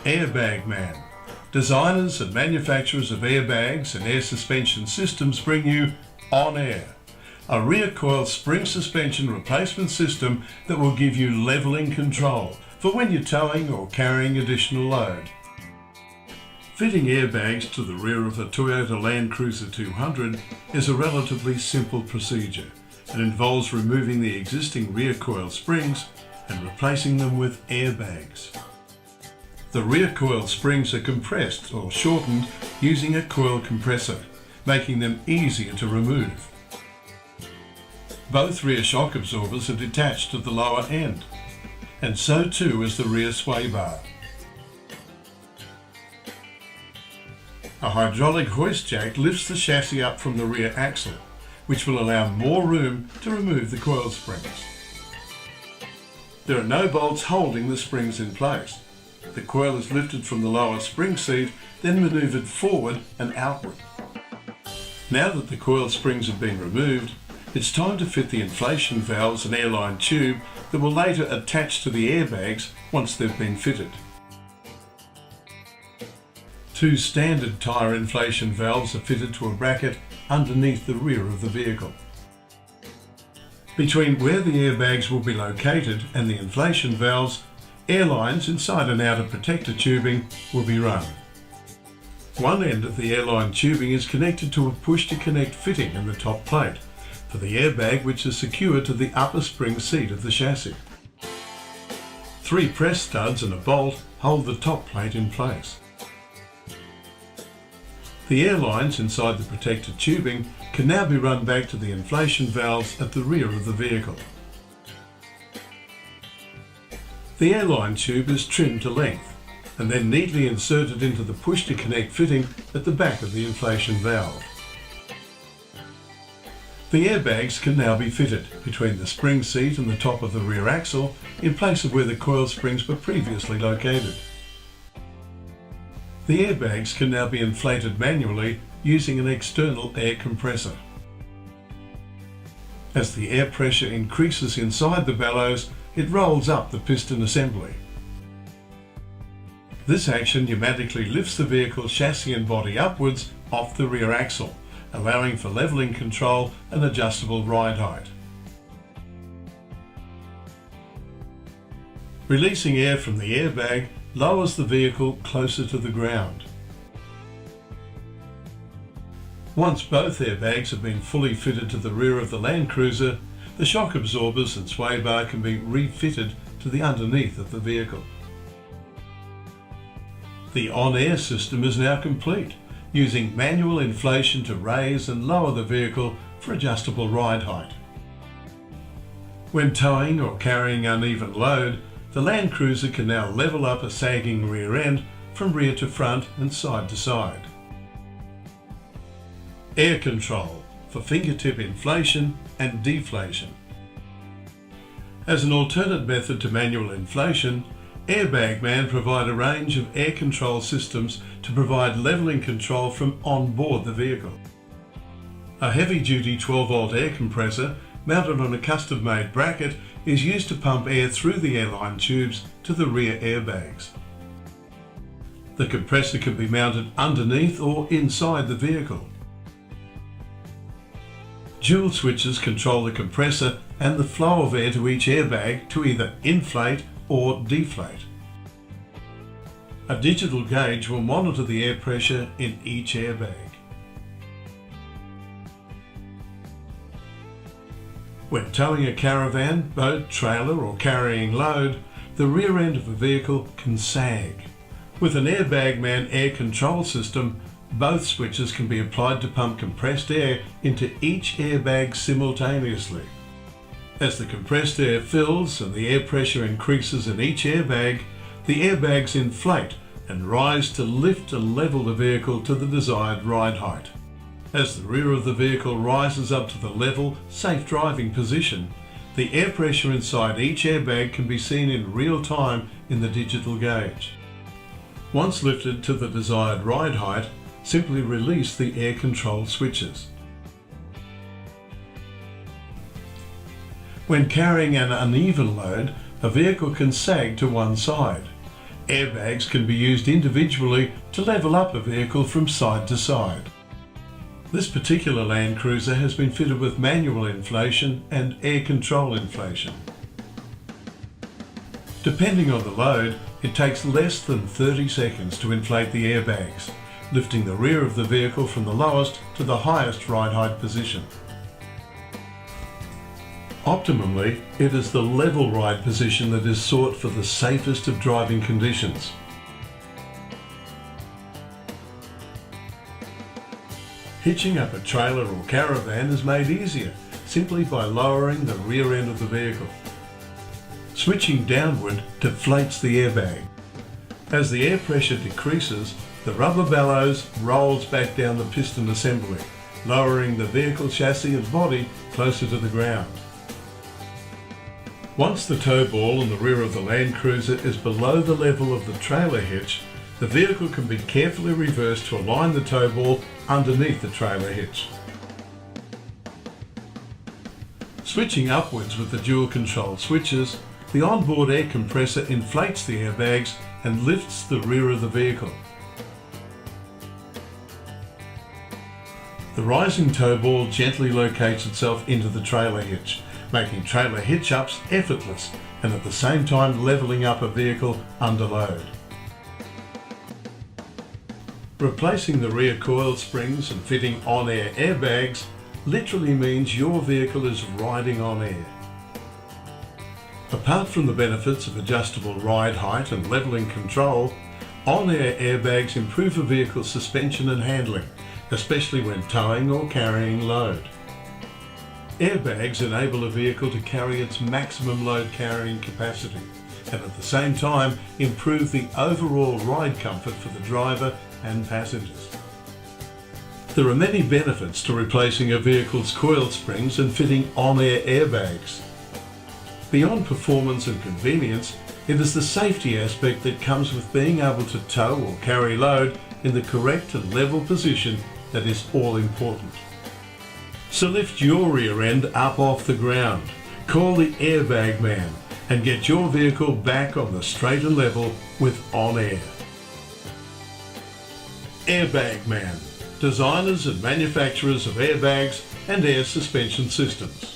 Airbag Man. Designers and manufacturers of airbags and air suspension systems bring you On Air, a rear coil spring suspension replacement system that will give you leveling control for when you're towing or carrying additional load. Fitting airbags to the rear of a Toyota Land Cruiser 200 is a relatively simple procedure and involves removing the existing rear coil springs and replacing them with airbags. The rear coil springs are compressed or shortened using a coil compressor, making them easier to remove. Both rear shock absorbers are detached to the lower end, and so too is the rear sway bar. A hydraulic hoist jack lifts the chassis up from the rear axle, which will allow more room to remove the coil springs. There are no bolts holding the springs in place. The coil is lifted from the lower spring seat, then manoeuvred forward and outward. Now that the coil springs have been removed, it's time to fit the inflation valves and airline tube that will later attach to the airbags once they've been fitted. Two standard tyre inflation valves are fitted to a bracket underneath the rear of the vehicle. Between where the airbags will be located and the inflation valves, airlines inside and outer protector tubing will be run. One end of the airline tubing is connected to a push-to-connect fitting in the top plate for the airbag, which is secured to the upper spring seat of the chassis. 3 press studs and a bolt hold the top plate in place. The airlines inside the protector tubing can now be run back to the inflation valves at the rear of the vehicle. The airline tube is trimmed to length and then neatly inserted into the push-to-connect fitting at the back of the inflation valve. The airbags can now be fitted between the spring seat and the top of the rear axle in place of where the coil springs were previously located. The airbags can now be inflated manually using an external air compressor. As the air pressure increases inside the bellows, it rolls up the piston assembly. This action pneumatically lifts the vehicle's chassis and body upwards off the rear axle, allowing for leveling control and adjustable ride height. Releasing air from the airbag lowers the vehicle closer to the ground. Once both airbags have been fully fitted to the rear of the Land Cruiser, the shock absorbers and sway bar can be refitted to the underneath of the vehicle. The on-air system is now complete, using manual inflation to raise and lower the vehicle for adjustable ride height. When towing or carrying uneven load, the Land Cruiser can now level up a sagging rear end from rear to front and side to side. Air control for fingertip inflation and deflation. As an alternate method to manual inflation, Airbag Man provide a range of air control systems to provide leveling control from on board the vehicle. A heavy-duty 12-volt air compressor mounted on a custom-made bracket is used to pump air through the airline tubes to the rear airbags. The compressor can be mounted underneath or inside the vehicle. Dual switches control the compressor and the flow of air to each airbag to either inflate or deflate. A digital gauge will monitor the air pressure in each airbag. When towing a caravan, boat, trailer or carrying load, the rear end of a vehicle can sag. With an Airbag Man air control system, both switches can be applied to pump compressed air into each airbag simultaneously. As the compressed air fills and the air pressure increases in each airbag, the airbags inflate and rise to lift and level the vehicle to the desired ride height. As the rear of the vehicle rises up to the level, safe driving position, the air pressure inside each airbag can be seen in real time in the digital gauge. Once lifted to the desired ride height, simply release the air control switches. When carrying an uneven load, a vehicle can sag to one side. Airbags can be used individually to level up a vehicle from side to side. This particular Land Cruiser has been fitted with manual inflation and air control inflation. Depending on the load, it takes less than 30 seconds to inflate the airbags, lifting the rear of the vehicle from the lowest to the highest ride height position. Optimally, it is the level ride position that is sought for the safest of driving conditions. Hitching up a trailer or caravan is made easier simply by lowering the rear end of the vehicle. Switching downward deflates the airbag. As the air pressure decreases, the rubber bellows rolls back down the piston assembly, lowering the vehicle chassis and body closer to the ground. Once the tow ball in the rear of the Land Cruiser is below the level of the trailer hitch, the vehicle can be carefully reversed to align the tow ball underneath the trailer hitch. Switching upwards with the dual control switches, the onboard air compressor inflates the airbags and lifts the rear of the vehicle. The rising tow ball gently locates itself into the trailer hitch, making trailer hitch ups effortless and at the same time levelling up a vehicle under load. Replacing the rear coil springs and fitting on-air airbags literally means your vehicle is riding on air. Apart from the benefits of adjustable ride height and levelling control, on-air airbags improve a vehicle's suspension and handling, especially when towing or carrying load. Airbags enable a vehicle to carry its maximum load carrying capacity and at the same time improve the overall ride comfort for the driver and passengers. There are many benefits to replacing a vehicle's coil springs and fitting on-air airbags. Beyond performance and convenience, it is the safety aspect that comes with being able to tow or carry load in the correct and level position that is all important. So lift your rear end up off the ground, call the airbag man and get your vehicle back on the straight and level with on-air. Airbag Man, designers and manufacturers of airbags and air suspension systems.